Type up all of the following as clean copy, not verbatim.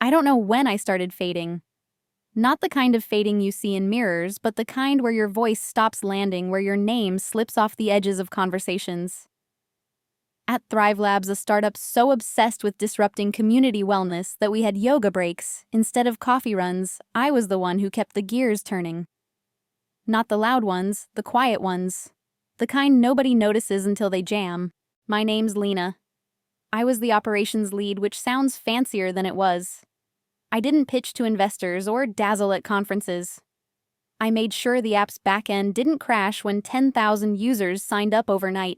I don't know when I started fading. Not the kind of fading you see in mirrors, but the kind where your voice stops landing, where your name slips off the edges of conversations. At Thrive Labs, a startup so obsessed with disrupting community wellness that we had yoga breaks instead of coffee runs, I was the one who kept the gears turning. Not the loud ones, the quiet ones. The kind nobody notices until they jam. My name's Lena. I was the operations lead, which sounds fancier than it was. I didn't pitch to investors or dazzle at conferences. I made sure the app's backend didn't crash when 10,000 users signed up overnight.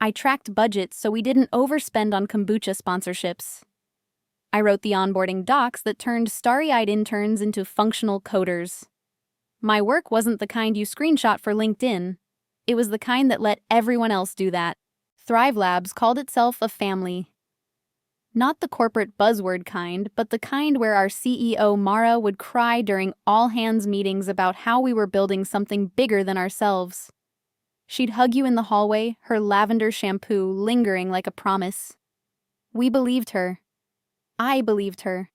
I tracked budgets so we didn't overspend on kombucha sponsorships. I wrote the onboarding docs that turned starry-eyed interns into functional coders. My work wasn't the kind you screenshot for LinkedIn. It was the kind that let everyone else do that. Thrive Labs called itself a family. Not the corporate buzzword kind, but the kind where our CEO Mara would cry during all-hands meetings about how we were building something bigger than ourselves. She'd hug you in the hallway, her lavender shampoo lingering like a promise. We believed her. I believed her.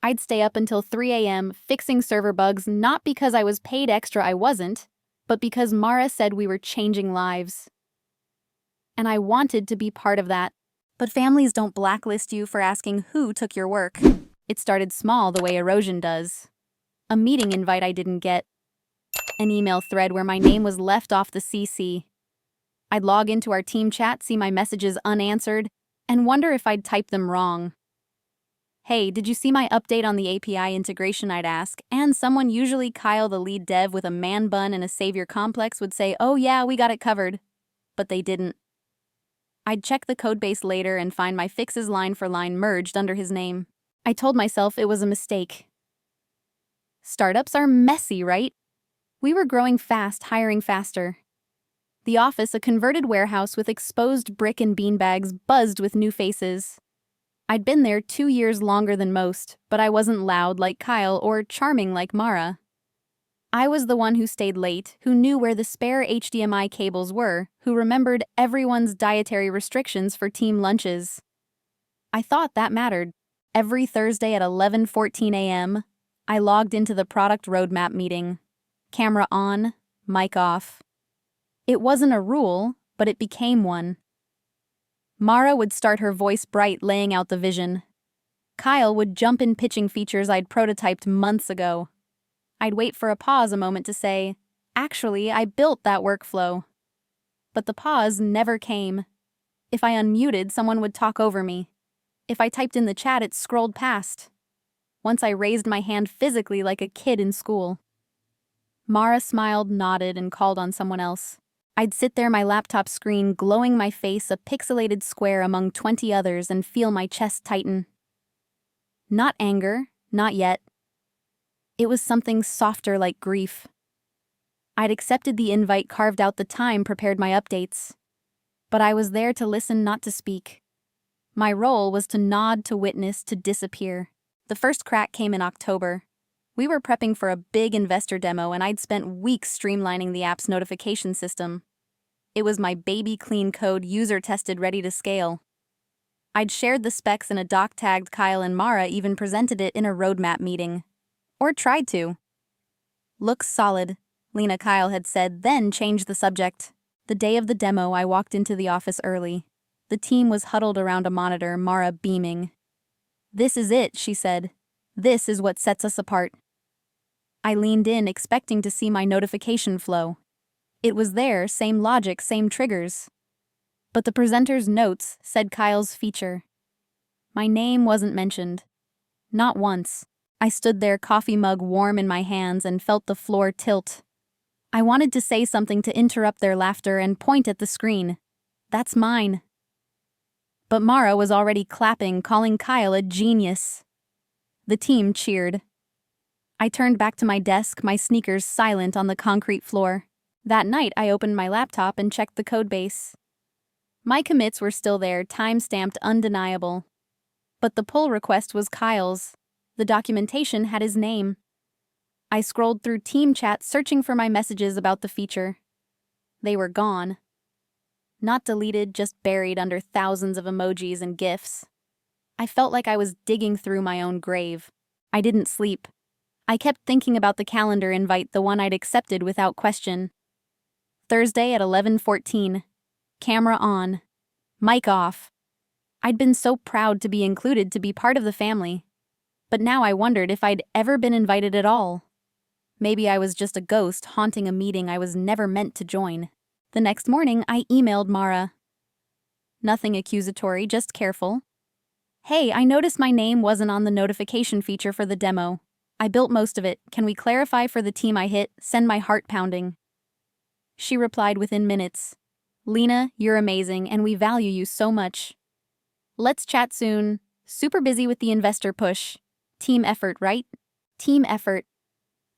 I'd stay up until 3 a.m. fixing server bugs, not because I was paid extra, I wasn't, but because Mara said we were changing lives. And I wanted to be part of that. But families don't blacklist you for asking who took your work. It started small the way erosion does. A meeting invite I didn't get. An email thread where my name was left off the CC. I'd log into our team chat, see my messages unanswered, and wonder if I'd typed them wrong. Hey, did you see my update on the API integration, I'd ask, and someone, usually Kyle the lead dev with a man bun and a savior complex, would say, oh yeah, we got it covered. But they didn't. I'd check the codebase later and find my fixes line for line merged under his name. I told myself it was a mistake. Startups are messy, right? We were growing fast, hiring faster. The office, a converted warehouse with exposed brick and beanbags, buzzed with new faces. I'd been there 2 years longer than most, but I wasn't loud like Kyle or charming like Mara. I was the one who stayed late, who knew where the spare HDMI cables were, who remembered everyone's dietary restrictions for team lunches. I thought that mattered. Every Thursday at 11:14 a.m., I logged into the product roadmap meeting. Camera on, mic off. It wasn't a rule, but it became one. Mara would start her voice bright, laying out the vision. Kyle would jump in pitching features I'd prototyped months ago. I'd wait for a pause a moment to say, actually, I built that workflow. But the pause never came. If I unmuted, someone would talk over me. If I typed in the chat, it scrolled past. Once I raised my hand physically like a kid in school. Mara smiled, nodded, and called on someone else. I'd sit there, my laptop screen glowing my face a pixelated square among 20 others, and feel my chest tighten. Not anger, not yet. It was something softer, like grief. I'd accepted the invite, carved out the time, prepared my updates. But I was there to listen, not to speak. My role was to nod, to witness, to disappear. The first crack came in October. We were prepping for a big investor demo, and I'd spent weeks streamlining the app's notification system. It was my baby clean code, user-tested, ready to scale. I'd shared the specs in a doc, tagged Kyle and Mara, even presented it in a roadmap meeting. Or tried to. Looks solid, Lena, Kyle had said, then changed the subject. The day of the demo, I walked into the office early. The team was huddled around a monitor, Mara beaming. This is it, she said. This is what sets us apart. I leaned in, expecting to see my notification flow. It was there, same logic, same triggers. But the presenter's notes said Kyle's feature. My name wasn't mentioned. Not once. I stood there, coffee mug warm in my hands, and felt the floor tilt. I wanted to say something to interrupt their laughter and point at the screen. That's mine. But Mara was already clapping, calling Kyle a genius. The team cheered. I turned back to my desk, my sneakers silent on the concrete floor. That night, I opened my laptop and checked the codebase. My commits were still there, time-stamped, undeniable. But the pull request was Kyle's. The documentation had his name. I scrolled through team chat, searching for my messages about the feature. They were gone. Not deleted, just buried under thousands of emojis and GIFs. I felt like I was digging through my own grave. I didn't sleep. I kept thinking about the calendar invite, the one I'd accepted without question. Thursday at 11:14. Camera on. Mic off. I'd been so proud to be included, to be part of the family. But now I wondered if I'd ever been invited at all. Maybe I was just a ghost haunting a meeting I was never meant to join. The next morning, I emailed Mara. Nothing accusatory, just careful. Hey, I noticed my name wasn't on the notification feature for the demo. I built most of it. Can we clarify for the team I hit? Send my heart pounding. She replied within minutes. Lena, you're amazing and we value you so much. Let's chat soon. Super busy with the investor push. Team effort, right? Team effort.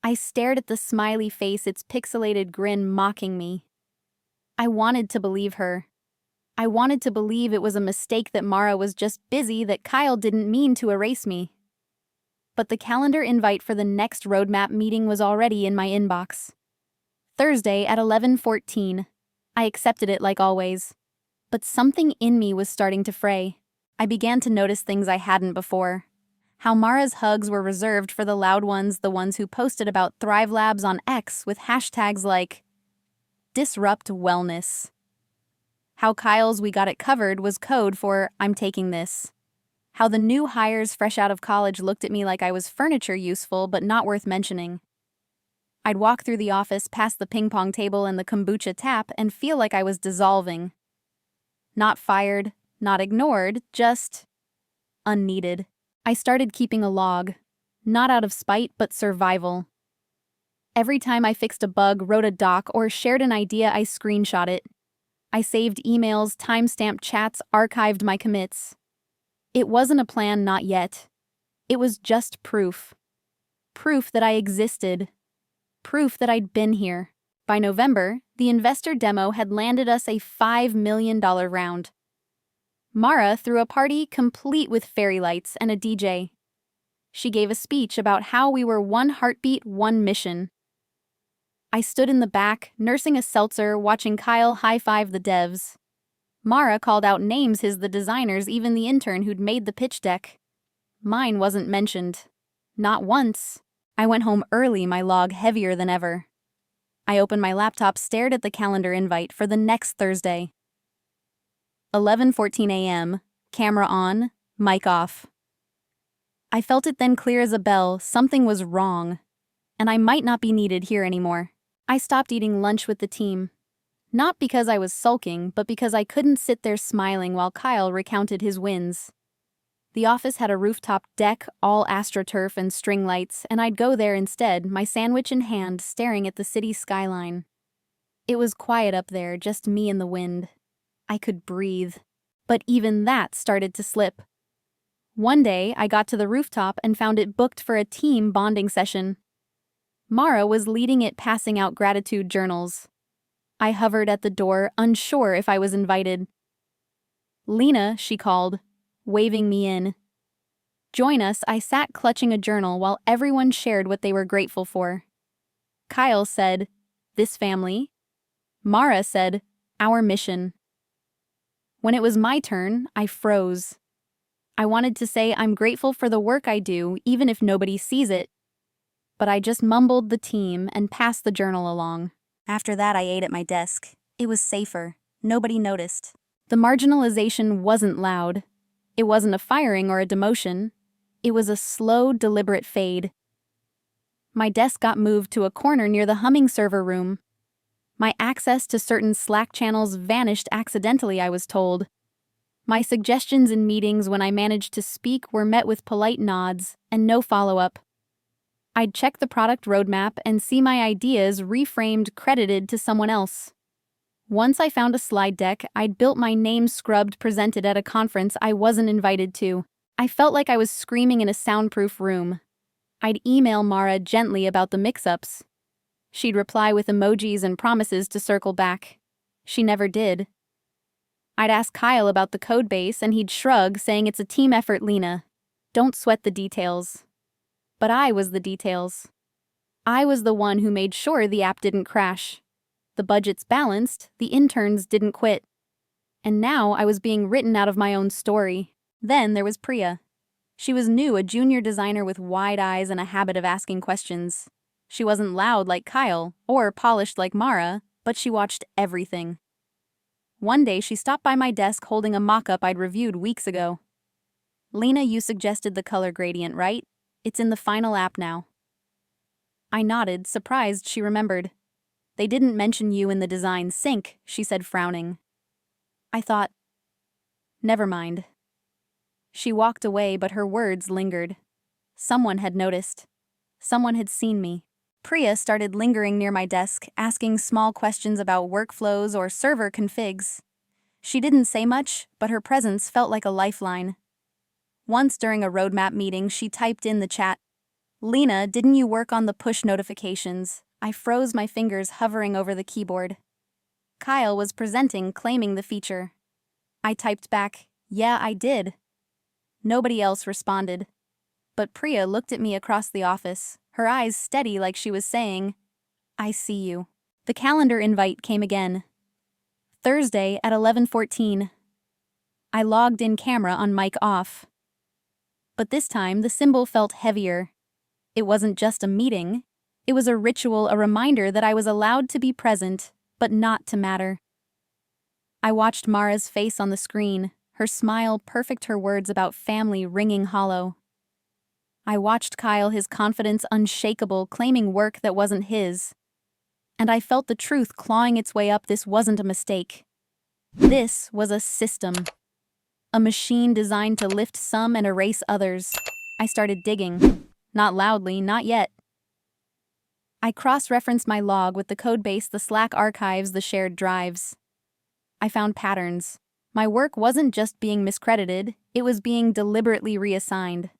I stared at the smiley face, its pixelated grin mocking me. I wanted to believe her. I wanted to believe it was a mistake, that Mara was just busy, that Kyle didn't mean to erase me. But the calendar invite for the next roadmap meeting was already in my inbox. Thursday at 11:14. I accepted it like always. But something in me was starting to fray. I began to notice things I hadn't before. How Mara's hugs were reserved for the loud ones, the ones who posted about Thrive Labs on X with hashtags like Disrupt Wellness. How Kyle's We Got It Covered was code for I'm taking this. How the new hires fresh out of college looked at me like I was furniture, useful but not worth mentioning. I'd walk through the office past the ping pong table and the kombucha tap and feel like I was dissolving. Not fired, not ignored, just unneeded. I started keeping a log, not out of spite but survival. Every time I fixed a bug, wrote a doc, or shared an idea, I screenshot it. I saved emails, timestamped chats, archived my commits. It wasn't a plan, not yet. It was just proof. Proof that I existed. Proof that I'd been here. By November, the investor demo had landed us a $5 million round. Mara threw a party complete with fairy lights and a DJ. She gave a speech about how we were one heartbeat, one mission. I stood in the back, nursing a seltzer, watching Kyle high-five the devs. Mara called out names, the designers, even the intern who'd made the pitch deck. Mine wasn't mentioned. Not once. I went home early, my log heavier than ever. I opened my laptop, stared at the calendar invite for the next Thursday. 11:14 a.m. Camera on, mic off. I felt it then, clear as a bell. Something was wrong, and I might not be needed here anymore. I stopped eating lunch with the team. Not because I was sulking, but because I couldn't sit there smiling while Kyle recounted his wins. The office had a rooftop deck, all astroturf and string lights, and I'd go there instead, my sandwich in hand, staring at the city skyline. It was quiet up there, just me and the wind. I could breathe. But even that started to slip. One day, I got to the rooftop and found it booked for a team bonding session. Mara was leading it, passing out gratitude journals. I hovered at the door, unsure if I was invited. Lena, she called, waving me in. Join us. I sat clutching a journal while everyone shared what they were grateful for. Kyle said, this family. Mara said, our mission. When it was my turn, I froze. I wanted to say I'm grateful for the work I do, even if nobody sees it. But I just mumbled the team and passed the journal along. After that, I ate at my desk. It was safer. Nobody noticed. The marginalization wasn't loud. It wasn't a firing or a demotion. It was a slow, deliberate fade. My desk got moved to a corner near the humming server room. My access to certain Slack channels vanished accidentally, I was told. My suggestions in meetings when I managed to speak were met with polite nods and no follow-up. I'd check the product roadmap and see my ideas reframed, credited to someone else. Once I found a slide deck I'd built, my name scrubbed, presented at a conference I wasn't invited to. I felt like I was screaming in a soundproof room. I'd email Mara gently about the mix-ups. She'd reply with emojis and promises to circle back. She never did. I'd ask Kyle about the codebase and he'd shrug, saying it's a team effort, Lena. Don't sweat the details. But I was the details. I was the one who made sure the app didn't crash. The budget's balanced, the interns didn't quit. And now I was being written out of my own story. Then there was Priya. She was new, a junior designer with wide eyes and a habit of asking questions. She wasn't loud like Kyle, or polished like Mara, but she watched everything. One day she stopped by my desk holding a mock-up I'd reviewed weeks ago. "Lena, you suggested the color gradient, right? It's in the final app now." I nodded, surprised she remembered. "They didn't mention you in the design sync," she said, frowning. I thought, never mind. She walked away, but her words lingered. Someone had noticed. Someone had seen me. Priya started lingering near my desk, asking small questions about workflows or server configs. She didn't say much, but her presence felt like a lifeline. Once during a roadmap meeting, she typed in the chat, "Lena, didn't you work on the push notifications?" I froze, my fingers hovering over the keyboard. Kyle was presenting, claiming the feature. I typed back, "Yeah, I did." Nobody else responded. But Priya looked at me across the office, her eyes steady like she was saying, "I see you." The calendar invite came again. Thursday at 11:14. I logged in, camera on, mic off. But this time the symbol felt heavier. It wasn't just a meeting. It was a ritual, a reminder that I was allowed to be present, but not to matter. I watched Mara's face on the screen, her smile perfect, her words about family ringing hollow. I watched Kyle, his confidence unshakable, claiming work that wasn't his. And I felt the truth clawing its way up. This wasn't a mistake. This was a system. A machine designed to lift some and erase others. I started digging. Not loudly, not yet. I cross-referenced my log with the codebase, the Slack archives, the shared drives. I found patterns. My work wasn't just being miscredited, it was being deliberately reassigned.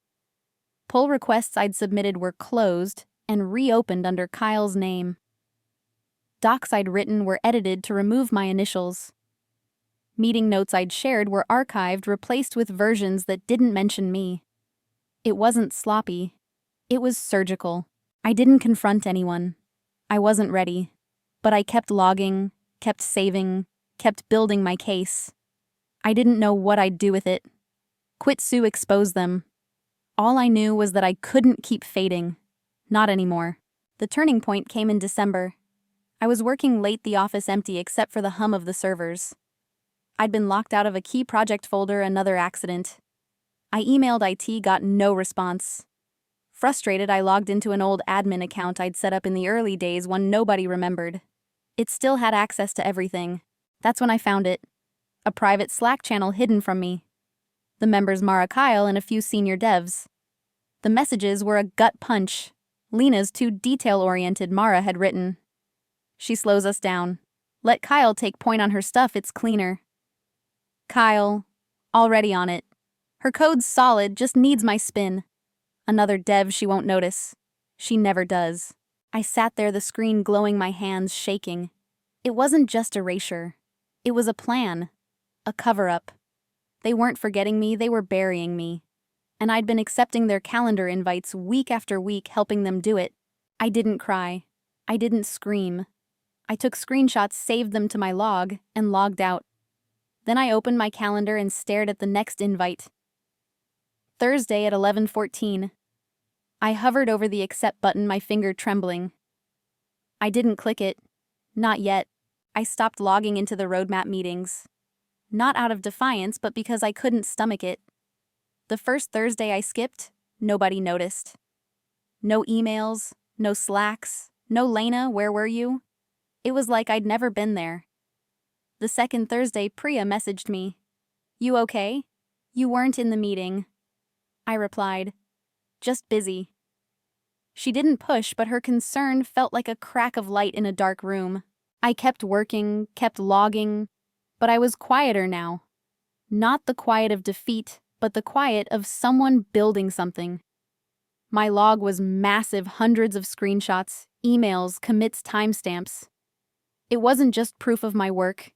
Pull requests I'd submitted were closed and reopened under Kyle's name. Docs I'd written were edited to remove my initials. Meeting notes I'd shared were archived, replaced with versions that didn't mention me. It wasn't sloppy. It was surgical. I didn't confront anyone. I wasn't ready. But I kept logging, kept saving, kept building my case. I didn't know what I'd do with it. Quitsu exposed them. All I knew was that I couldn't keep fading. Not anymore. The turning point came in December. I was working late, the office empty except for the hum of the servers. I'd been locked out of a key project folder, another accident. I emailed IT, got no response. Frustrated, I logged into an old admin account I'd set up in the early days, one nobody remembered. It still had access to everything. That's when I found it. A private Slack channel hidden from me. The members Mara, Kyle, and a few senior devs. The messages were a gut punch. Lena's too detail-oriented, Mara had written. "She slows us down. Let Kyle take point on her stuff, it's cleaner." Kyle, already on it. "Her code's solid, just needs my spin." Another dev, "She won't notice." She never does. I sat there, the screen glowing, my hands shaking. It wasn't just erasure. It was a plan. A cover-up. They weren't forgetting me, they were burying me. And I'd been accepting their calendar invites week after week, helping them do it. I didn't cry. I didn't scream. I took screenshots, saved them to my log, and logged out. Then I opened my calendar and stared at the next invite. Thursday at 11:14. I hovered over the accept button, my finger trembling. I didn't click it. Not yet. I stopped logging into the roadmap meetings. Not out of defiance, but because I couldn't stomach it. The first Thursday I skipped, nobody noticed. No emails, no Slacks, no "Lena, where were you?" It was like I'd never been there. The second Thursday, Priya messaged me. "You okay? You weren't in the meeting." I replied, "Just busy." She didn't push, but her concern felt like a crack of light in a dark room. I kept working, kept logging, but I was quieter now. Not the quiet of defeat, but the quiet of someone building something. My log was massive, hundreds of screenshots, emails, commits, timestamps. It wasn't just proof of my work.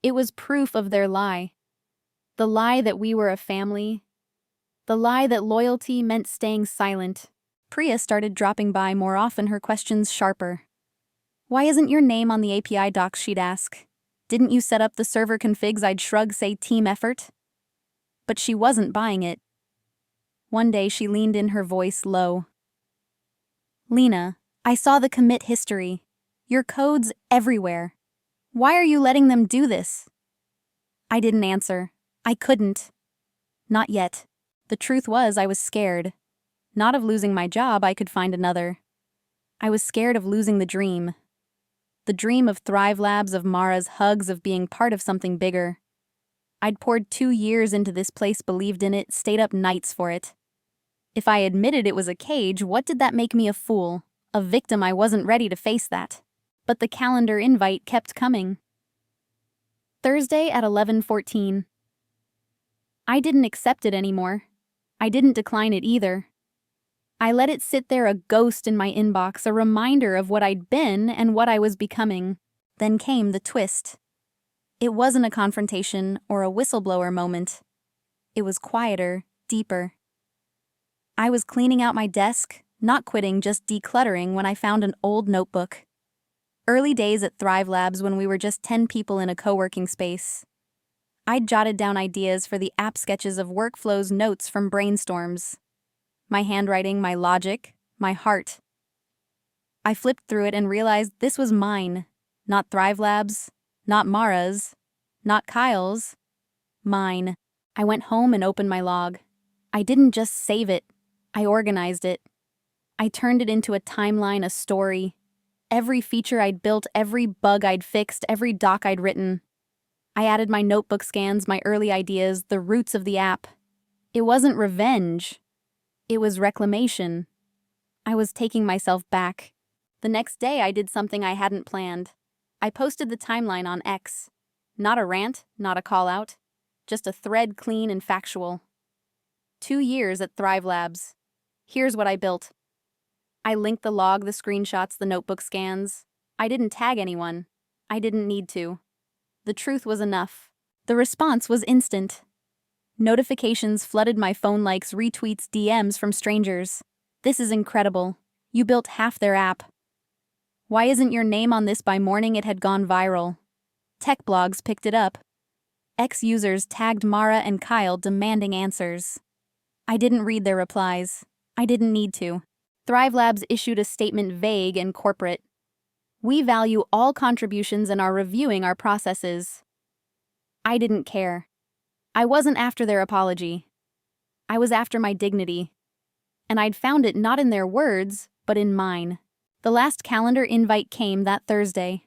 It was proof of their lie. The lie that we were a family. The lie that loyalty meant staying silent. Priya started dropping by more often, her questions sharper. "Why isn't your name on the API docs?" she'd ask. "Didn't you set up the server configs?" I'd shrug, say team effort. but she wasn't buying it. One day she leaned in, her voice low. "Lena, I saw the commit history. Your code's everywhere. Why are you letting them do this?" I didn't answer. I couldn't. Not yet. The truth was, I was scared. Not of losing my job, I could find another. I was scared of losing the dream. The dream of Thrive Labs, of Mara's hugs, of being part of something bigger. I'd poured 2 years into this place, believed in it, stayed up nights for it. If I admitted it was a cage, what did that make me? A fool? A victim? I wasn't ready to face that. But the calendar invite kept coming. Thursday at 11:14. I didn't accept it anymore. I didn't decline it either. I let it sit there, a ghost in my inbox, a reminder of what I'd been and what I was becoming. Then came the twist. It wasn't a confrontation or a whistleblower moment. It was quieter, deeper. I was cleaning out my desk, not quitting, just decluttering, when I found an old notebook. Early days at Thrive Labs, when we were just 10 people in a co-working space. I'd jotted down ideas for the app, sketches of workflows, notes from brainstorms. My handwriting, my logic, my heart. I flipped through it and realized this was mine. Not Thrive Labs, not Mara's, not Kyle's. Mine. I went home and opened my log. I didn't just save it. I organized it. I turned it into a timeline, a story. Every feature I'd built, every bug I'd fixed, every doc I'd written. I added my notebook scans, my early ideas, the roots of the app. It wasn't revenge. It was reclamation. I was taking myself back. The next day I did something I hadn't planned. I posted the timeline on X. Not a rant, not a call-out. Just a thread, clean and factual. 2 years at Thrive Labs. Here's what I built. I linked the log, the screenshots, the notebook scans. I didn't tag anyone. I didn't need to. The truth was enough. The response was instant. Notifications flooded my phone, likes, retweets, DMs from strangers. "This is incredible. You built half their app. Why isn't your name on this?" By morning it had gone viral. Tech blogs picked it up. Ex-users tagged Mara and Kyle, demanding answers. I didn't read their replies. I didn't need to. Thrive Labs issued a statement, vague and corporate. "We value all contributions and are reviewing our processes." I didn't care. I wasn't after their apology. I was after my dignity. And I'd found it not in their words, but in mine. The last calendar invite came that Thursday.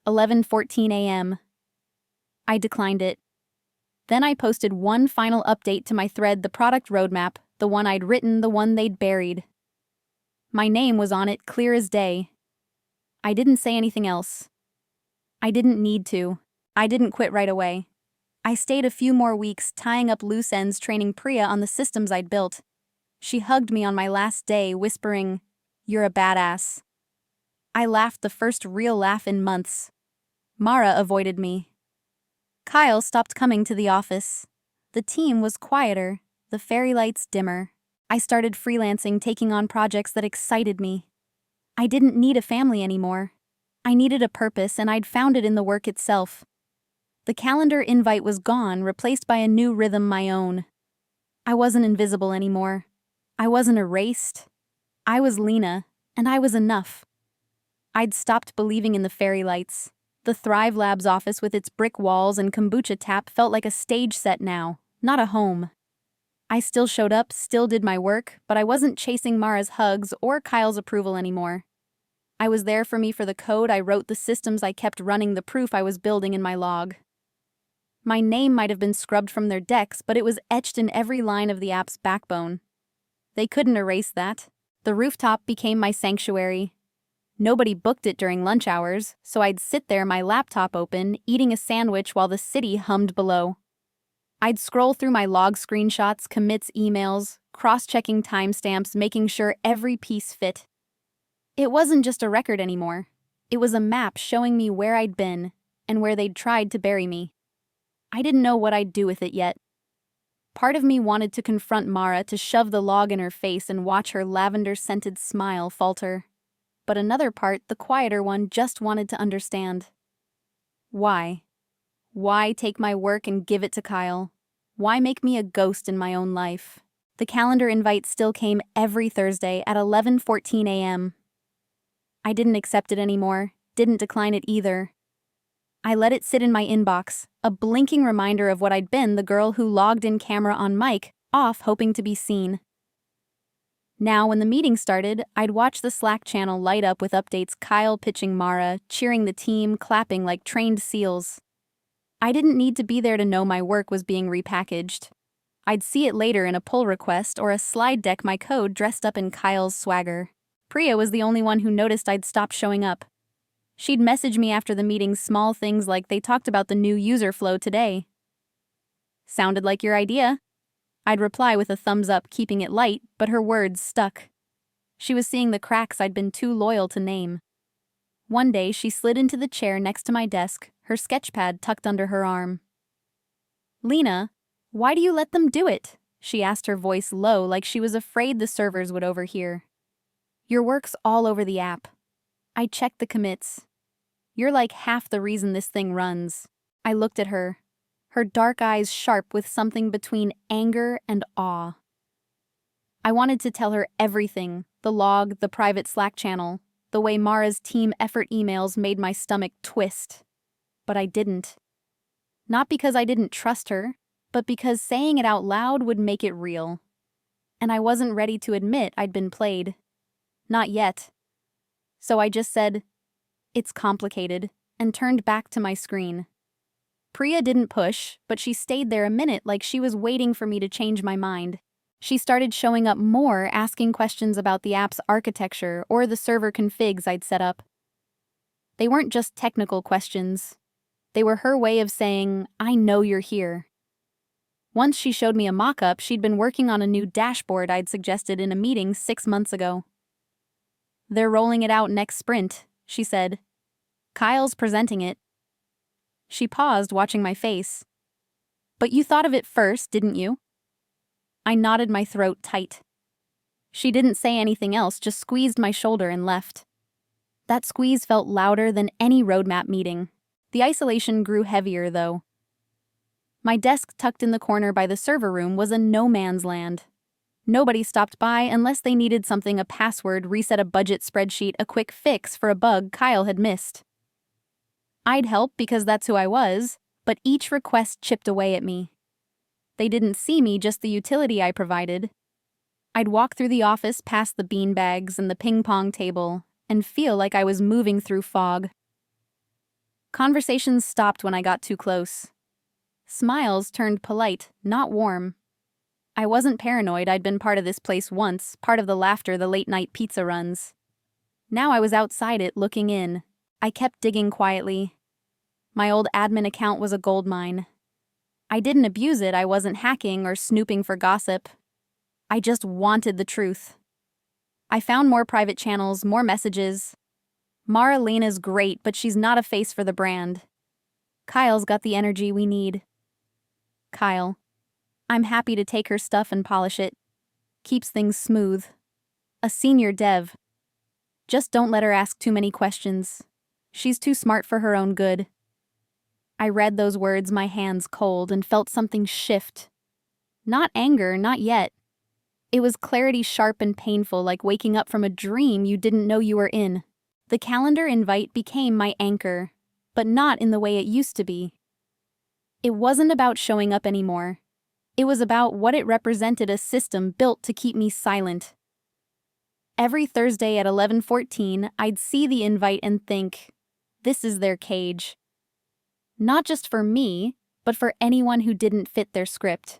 11:14 a.m. I declined it. Then I posted one final update to my thread, the product roadmap, the one I'd written, the one they'd buried. My name was on it, clear as day. I didn't say anything else. I didn't need to. I didn't quit right away. I stayed a few more weeks, tying up loose ends, training Priya on the systems I'd built. She hugged me on my last day, whispering, "You're a badass." I laughed, the first real laugh in months. Mara avoided me. Kyle stopped coming to the office. The team was quieter, the fairy lights dimmer. I started freelancing, taking on projects that excited me. I didn't need a family anymore. I needed a purpose, and I'd found it in the work itself. The calendar invite was gone, replaced by a new rhythm, my own. I wasn't invisible anymore. I wasn't erased. I was Lena, and I was enough. I'd stopped believing in the fairy lights. The Thrive Labs office with its brick walls and kombucha tap felt like a stage set now, not a home. I still showed up, still did my work, but I wasn't chasing Mara's hugs or Kyle's approval anymore. I was there for me, for the code I wrote, the systems I kept running, the proof I was building in my log. My name might have been scrubbed from their decks, but it was etched in every line of the app's backbone. They couldn't erase that. The rooftop became my sanctuary. Nobody booked it during lunch hours, so I'd sit there, my laptop open, eating a sandwich while the city hummed below. I'd scroll through my log, screenshots, commits, emails, cross-checking timestamps, making sure every piece fit. It wasn't just a record anymore. It was a map showing me where I'd been and where they'd tried to bury me. I didn't know what I'd do with it yet. Part of me wanted to confront Mara, to shove the log in her face and watch her lavender-scented smile falter. But another part, the quieter one, just wanted to understand. Why? Why take my work and give it to Kyle? Why make me a ghost in my own life? The calendar invite still came every Thursday at 11:14 a.m. I didn't accept it anymore, didn't decline it either. I let it sit in my inbox, a blinking reminder of what I'd been, the girl who logged in camera on mic, off hoping to be seen. Now, when the meeting started, I'd watch the Slack channel light up with updates, Kyle pitching Mara, cheering the team, clapping like trained seals. I didn't need to be there to know my work was being repackaged. I'd see it later in a pull request or a slide deck, my code dressed up in Kyle's swagger. Priya was the only one who noticed I'd stopped showing up. She'd message me after the meeting, small things like they talked about the new user flow today. Sounded like your idea. I'd reply with a thumbs up, keeping it light, but her words stuck. She was seeing the cracks I'd been too loyal to name. One day, she slid into the chair next to my desk, her sketchpad tucked under her arm. "Lena, why do you let them do it?" she asked, her voice low, like she was afraid the servers would overhear. "Your work's all over the app. I checked the commits. You're like half the reason this thing runs." I looked at her, her dark eyes sharp with something between anger and awe. I wanted to tell her everything, the log, the private Slack channel, the way Mara's team effort emails made my stomach twist. But I didn't. Not because I didn't trust her, but because saying it out loud would make it real. And I wasn't ready to admit I'd been played. Not yet. So I just said, "It's complicated," and turned back to my screen. Priya didn't push, but she stayed there a minute like she was waiting for me to change my mind. She started showing up more, asking questions about the app's architecture or the server configs I'd set up. They weren't just technical questions. They were her way of saying, "I know you're here." Once she showed me a mock-up she'd been working on, a new dashboard I'd suggested in a meeting 6 months ago. "They're rolling it out next sprint," she said. "Kyle's presenting it." She paused, watching my face. "But you thought of it first, didn't you?" I nodded, my throat tight. She didn't say anything else, just squeezed my shoulder and left. That squeeze felt louder than any roadmap meeting. The isolation grew heavier, though. My desk, tucked in the corner by the server room, was a no-man's land. Nobody stopped by unless they needed something, a password, reset a budget spreadsheet, a quick fix for a bug Kyle had missed. I'd help because that's who I was, but each request chipped away at me. They didn't see me, just the utility I provided. I'd walk through the office, past the beanbags and the ping-pong table, and feel like I was moving through fog. Conversations stopped when I got too close. Smiles turned polite, not warm. I wasn't paranoid. I'd been part of this place once, part of the laughter, the late-night pizza runs. Now I was outside it, looking in. I kept digging quietly. My old admin account was a goldmine. I didn't abuse it. I wasn't hacking or snooping for gossip. I just wanted the truth. I found more private channels, more messages. Mara Lena's great, but she's not a face for the brand. Kyle's got the energy we need. Kyle. I'm happy to take her stuff and polish it. Keeps things smooth. A senior dev. Just don't let her ask too many questions. She's too smart for her own good. I read those words, my hands cold, and felt something shift. Not anger, not yet. It was clarity, sharp and painful, like waking up from a dream you didn't know you were in. The calendar invite became my anchor, but not in the way it used to be. It wasn't about showing up anymore. It was about what it represented, a system built to keep me silent. Every Thursday at 11:14, I'd see the invite and think, this is their cage. Not just for me, but for anyone who didn't fit their script.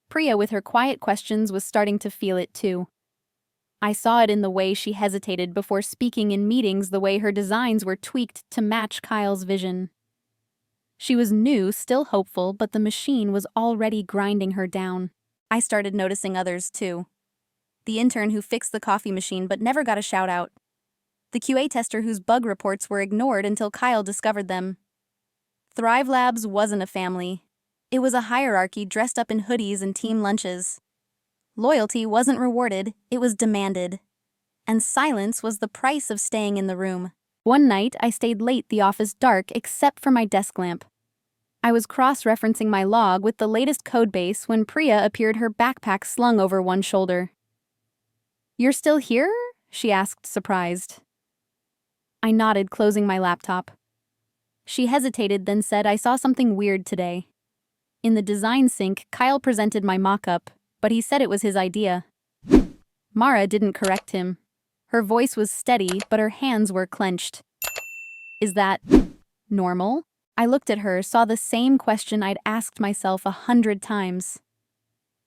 Priya, with her quiet questions, was starting to feel it too. I saw it in the way she hesitated before speaking in meetings, the way her designs were tweaked to match Kyle's vision. She was new, still hopeful, but the machine was already grinding her down. I started noticing others too. The intern who fixed the coffee machine but never got a shout-out. The QA tester whose bug reports were ignored until Kyle discovered them. Thrive Labs wasn't a family. It was a hierarchy dressed up in hoodies and team lunches. Loyalty wasn't rewarded, it was demanded. And silence was the price of staying in the room. One night, I stayed late, the office dark except for my desk lamp. I was cross-referencing my log with the latest codebase when Priya appeared, her backpack slung over one shoulder. "You're still here?" she asked, surprised. I nodded, closing my laptop. She hesitated, then said, "I saw something weird today." In the design sync, Kyle presented my mock-up, but he said it was his idea. Mara didn't correct him. Her voice was steady, but her hands were clenched. "Is that normal?" I looked at her, saw the same question I'd asked myself 100 times.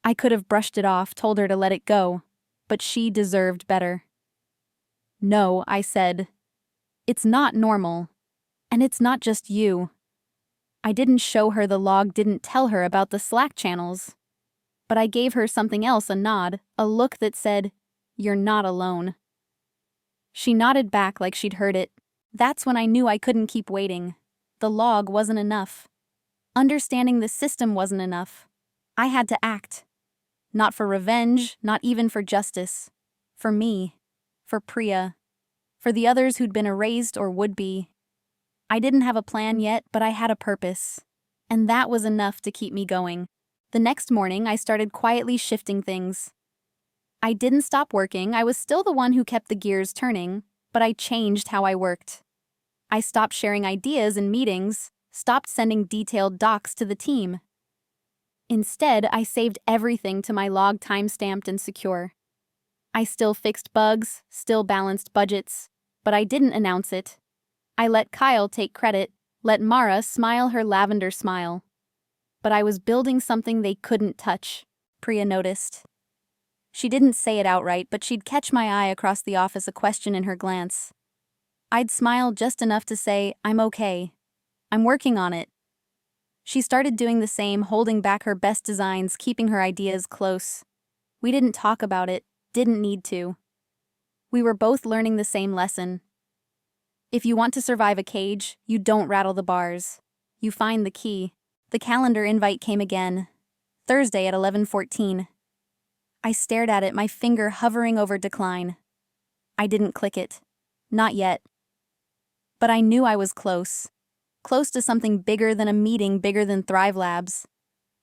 I could have brushed it off, told her to let it go, but she deserved better. "No," I said. "It's not normal. And it's not just you." I didn't show her the log, didn't tell her about the Slack channels. But I gave her something else, a nod, a look that said, "You're not alone." She nodded back like she'd heard it. That's when I knew I couldn't keep waiting. The log wasn't enough. Understanding the system wasn't enough. I had to act. Not for revenge, not even for justice. For me. For Priya. For the others who'd been erased or would be. I didn't have a plan yet, but I had a purpose. And that was enough to keep me going. The next morning, I started quietly shifting things. I didn't stop working. I was still the one who kept the gears turning, but I changed how I worked. I stopped sharing ideas in meetings, stopped sending detailed docs to the team. Instead, I saved everything to my log, time-stamped and secure. I still fixed bugs, still balanced budgets, but I didn't announce it. I let Kyle take credit, let Mara smile her lavender smile. But I was building something they couldn't touch, Priya noticed. She didn't say it outright, but she'd catch my eye across the office, a question in her glance. I'd smile just enough to say, "I'm okay. I'm working on it." She started doing the same, holding back her best designs, keeping her ideas close. We didn't talk about it, didn't need to. We were both learning the same lesson. If you want to survive a cage, you don't rattle the bars. You find the key. The calendar invite came again. Thursday at 11:14. I stared at it, my finger hovering over decline. I didn't click it. Not yet. But I knew I was close. Close to something bigger than a meeting, bigger than Thrive Labs.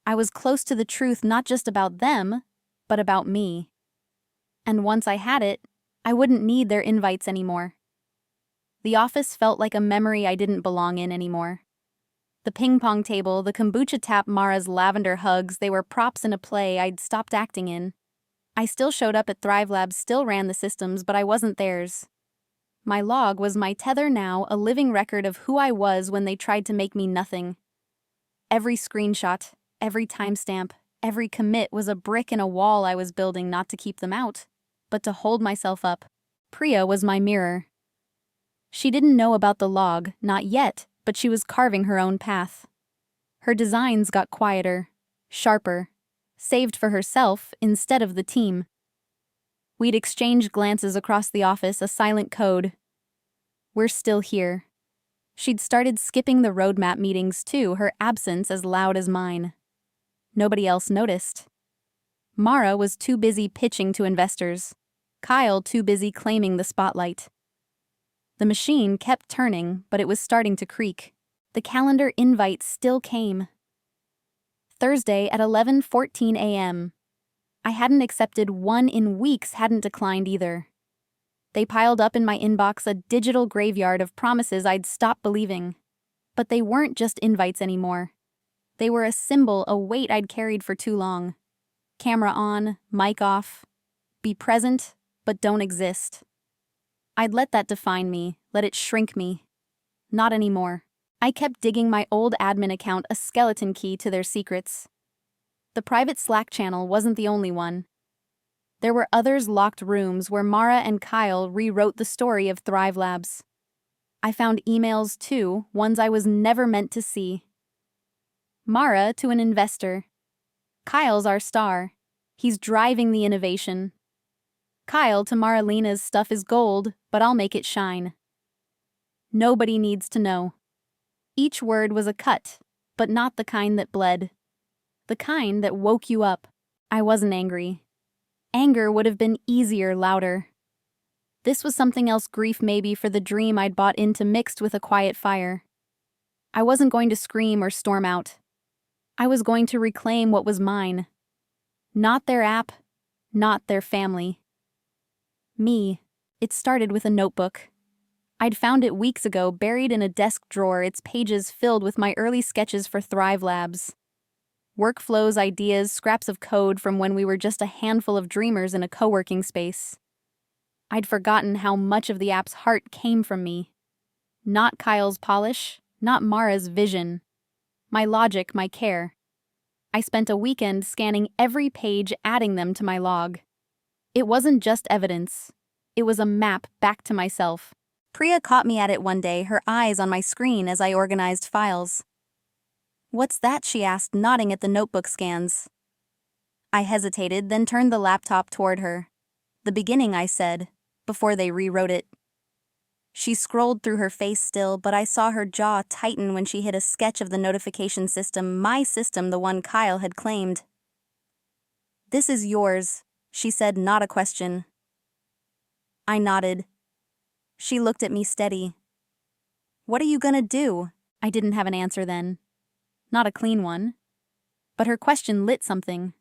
I was close to the truth, not just about them, but about me. And once I had it, I wouldn't need their invites anymore. The office felt like a memory I didn't belong in anymore. The ping-pong table, the kombucha tap, Mara's lavender hugs, they were props in a play I'd stopped acting in. I still showed up at Thrive Labs, still ran the systems, but I wasn't theirs. My log was my tether now, a living record of who I was when they tried to make me nothing. Every screenshot, every timestamp, every commit was a brick in a wall I was building, not to keep them out, but to hold myself up. Priya was my mirror. She didn't know about the log, not yet, but she was carving her own path. Her designs got quieter, sharper, saved for herself instead of the team. We'd exchanged glances across the office, a silent code. We're still here. She'd started skipping the roadmap meetings too, her absence as loud as mine. Nobody else noticed. Mara was too busy pitching to investors. Kyle too busy claiming the spotlight. The machine kept turning, but it was starting to creak. The calendar invite still came. Thursday at 11:14 a.m. I hadn't accepted one in weeks, hadn't declined either. They piled up in my inbox, a digital graveyard of promises I'd stopped believing. But they weren't just invites anymore. They were a symbol, a weight I'd carried for too long. Camera on, mic off. Be present, but don't exist. I'd let that define me, let it shrink me. Not anymore. I kept digging my old admin account, a skeleton key to their secrets. The private Slack channel wasn't the only one. There were others, locked rooms where Mara and Kyle rewrote the story of Thrive Labs. I found emails too, ones I was never meant to see. Mara to an investor. Kyle's our star. He's driving the innovation. Kyle to Maralena's stuff is gold, but I'll make it shine. Nobody needs to know. Each word was a cut, but not the kind that bled. The kind that woke you up. I wasn't angry. Anger would have been easier, louder. This was something else, grief maybe for the dream I'd bought into, mixed with a quiet fire. I wasn't going to scream or storm out. I was going to reclaim what was mine. Not their app, not their family. Me. It started with a notebook. I'd found it weeks ago, buried in a desk drawer, its pages filled with my early sketches for Thrive Labs. Workflows, ideas, scraps of code from when we were just a handful of dreamers in a co-working space. I'd forgotten how much of the app's heart came from me. Not Kyle's polish, not Mara's vision. My logic, my care. I spent a weekend scanning every page, adding them to my log. It wasn't just evidence. It was a map back to myself. Priya caught me at it one day, her eyes on my screen as I organized files. "What's that?" she asked, nodding at the notebook scans. I hesitated, then turned the laptop toward her. "The beginning," I said, before they rewrote it. She scrolled through, her face still, but I saw her jaw tighten when she hit a sketch of the notification system, my system, the one Kyle had claimed. "This is yours," she said, not a question. I nodded. She looked at me steady. "What are you gonna do?" I didn't have an answer then. Not a clean one. But her question lit something.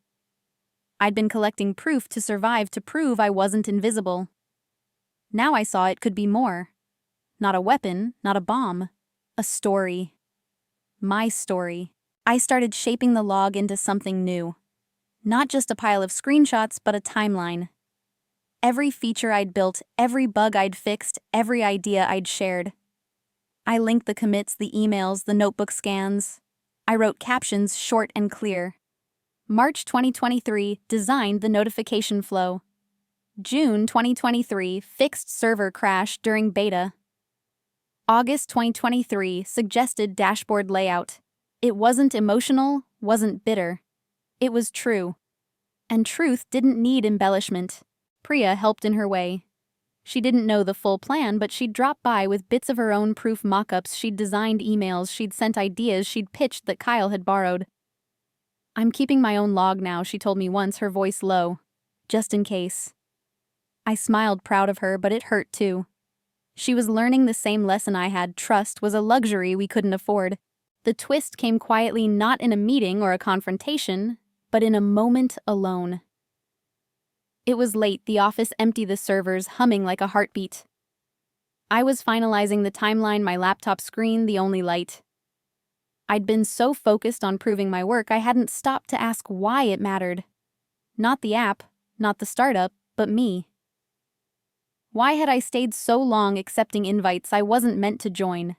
I'd been collecting proof to survive, to prove I wasn't invisible. Now I saw it could be more. Not a weapon, not a bomb. A story. My story. I started shaping the log into something new. Not just a pile of screenshots, but a timeline. Every feature I'd built, every bug I'd fixed, every idea I'd shared. I linked the commits, the emails, the notebook scans. I wrote captions short and clear. March 2023, designed the notification flow. June 2023, fixed server crash during beta. August 2023, suggested dashboard layout. It wasn't emotional, wasn't bitter. It was true. And truth didn't need embellishment. Priya helped in her way. She didn't know the full plan, but she'd drop by with bits of her own proof mock-ups. She'd designed emails, she'd sent ideas, she'd pitched that Kyle had borrowed. "I'm keeping my own log now," she told me once, her voice low. "Just in case." I smiled, proud of her, but it hurt too. She was learning the same lesson I had. Trust was a luxury we couldn't afford. The twist came quietly, not in a meeting or a confrontation, but in a moment alone. It was late, the office empty, the servers humming like a heartbeat. I was finalizing the timeline, my laptop screen the only light. I'd been so focused on proving my work, I hadn't stopped to ask why it mattered. Not the app, not the startup, but me. Why had I stayed so long accepting invites I wasn't meant to join?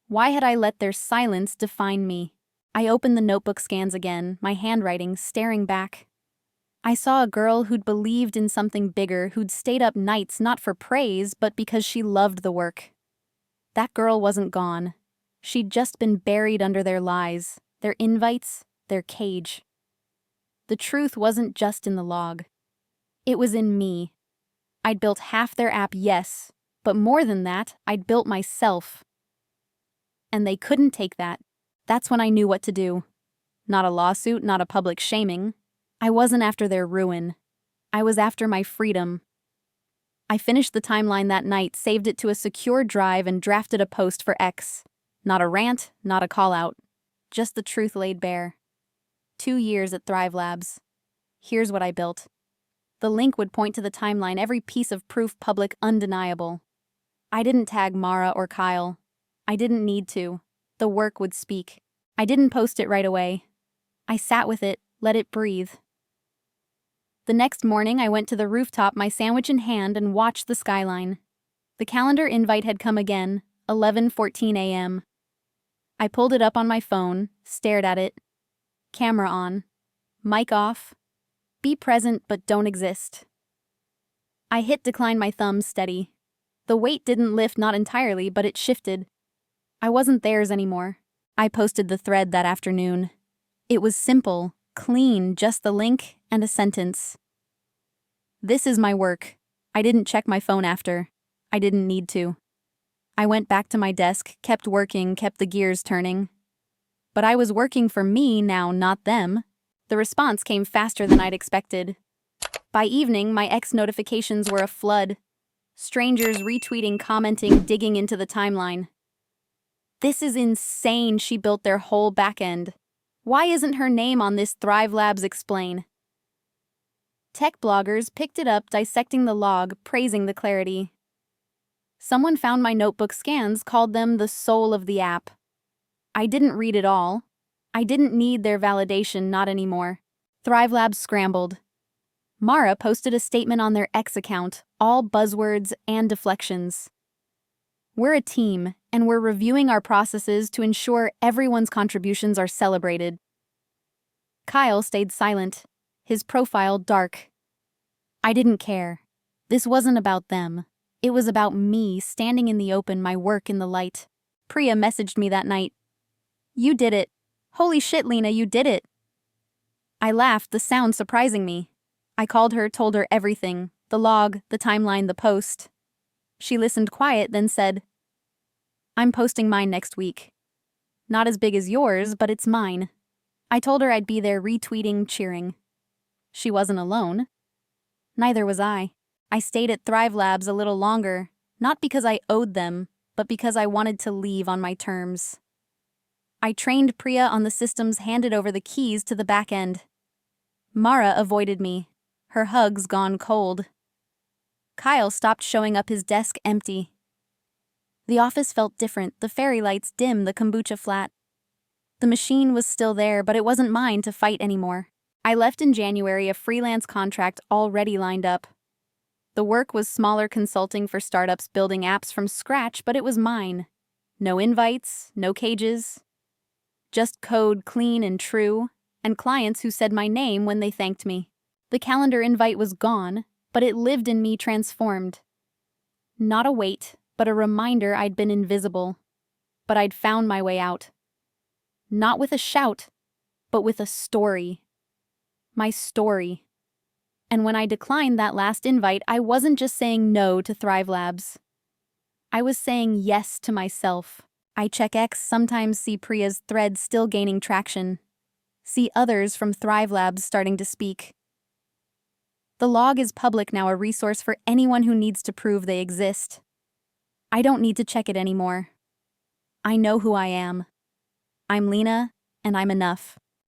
Why had I let their silence define me? I opened the notebook scans again, my handwriting staring back. I saw a girl who'd believed in something bigger, who'd stayed up nights not for praise, but because she loved the work. That girl wasn't gone. She'd just been buried under their lies, their invites, their cage. The truth wasn't just in the log. It was in me. I'd built half their app, yes, but more than that, I'd built myself. And they couldn't take that. That's when I knew what to do. Not a lawsuit, not a public shaming. I wasn't after their ruin. I was after my freedom. I finished the timeline that night, saved it to a secure drive, and drafted a post for X. Not a rant, not a call-out. Just the truth laid bare. 2 years at Thrive Labs. Here's what I built. The link would point to the timeline, every piece of proof public, undeniable. I didn't tag Mara or Kyle. I didn't need to. The work would speak. I didn't post it right away. I sat with it, let it breathe. The next morning, I went to the rooftop, my sandwich in hand, and watched the skyline. The calendar invite had come again, 11:14 a.m. I pulled it up on my phone, stared at it. Camera on. Mic off. Be present but don't exist. I hit decline, my thumb steady. The weight didn't lift, not entirely, but it shifted. I wasn't theirs anymore. I posted the thread that afternoon. It was simple, clean, just the link and a sentence. "This is my work." I didn't check my phone after. I didn't need to. I went back to my desk, kept working, kept the gears turning. But I was working for me now, not them. The response came faster than I'd expected. By evening, my X notifications were a flood. Strangers retweeting, commenting, digging into the timeline. This is insane, she built their whole backend. Why isn't her name on this Thrive Labs explain? Tech bloggers picked it up, dissecting the log, praising the clarity. Someone found my notebook scans, called them the soul of the app. I didn't read it all. I didn't need their validation, not anymore. Thrive Labs scrambled. Mara posted a statement on their X account, all buzzwords and deflections. We're a team, and we're reviewing our processes to ensure everyone's contributions are celebrated. Kyle stayed silent, his profile dark. I didn't care. This wasn't about them. It was about me, standing in the open, my work in the light. Priya messaged me that night. You did it. Holy shit, Lena, you did it. I laughed, the sound surprising me. I called her, told her everything, the log, the timeline, the post. She listened quiet, then said, I'm posting mine next week. Not as big as yours, but it's mine. I told her I'd be there retweeting, cheering. She wasn't alone. Neither was I. I stayed at Thrive Labs a little longer, not because I owed them, but because I wanted to leave on my terms. I trained Priya on the systems, handed over the keys to the back end. Mara avoided me, her hugs gone cold. Kyle stopped showing up, his desk empty. The office felt different, the fairy lights dim, the kombucha flat. The machine was still there, but it wasn't mine to fight anymore. I left in January, a freelance contract already lined up. The work was smaller consulting for startups building apps from scratch, but it was mine. No invites, no cages. Just code clean and true, and clients who said my name when they thanked me. The calendar invite was gone, but it lived in me, transformed. Not a weight, but a reminder I'd been invisible. But I'd found my way out. Not with a shout, but with a story. My story. And when I declined that last invite, I wasn't just saying no to Thrive Labs. I was saying yes to myself. I check X, sometimes see Priya's thread still gaining traction. See others from Thrive Labs starting to speak. The log is public now, a resource for anyone who needs to prove they exist. I don't need to check it anymore. I know who I am. I'm Lena, and I'm enough.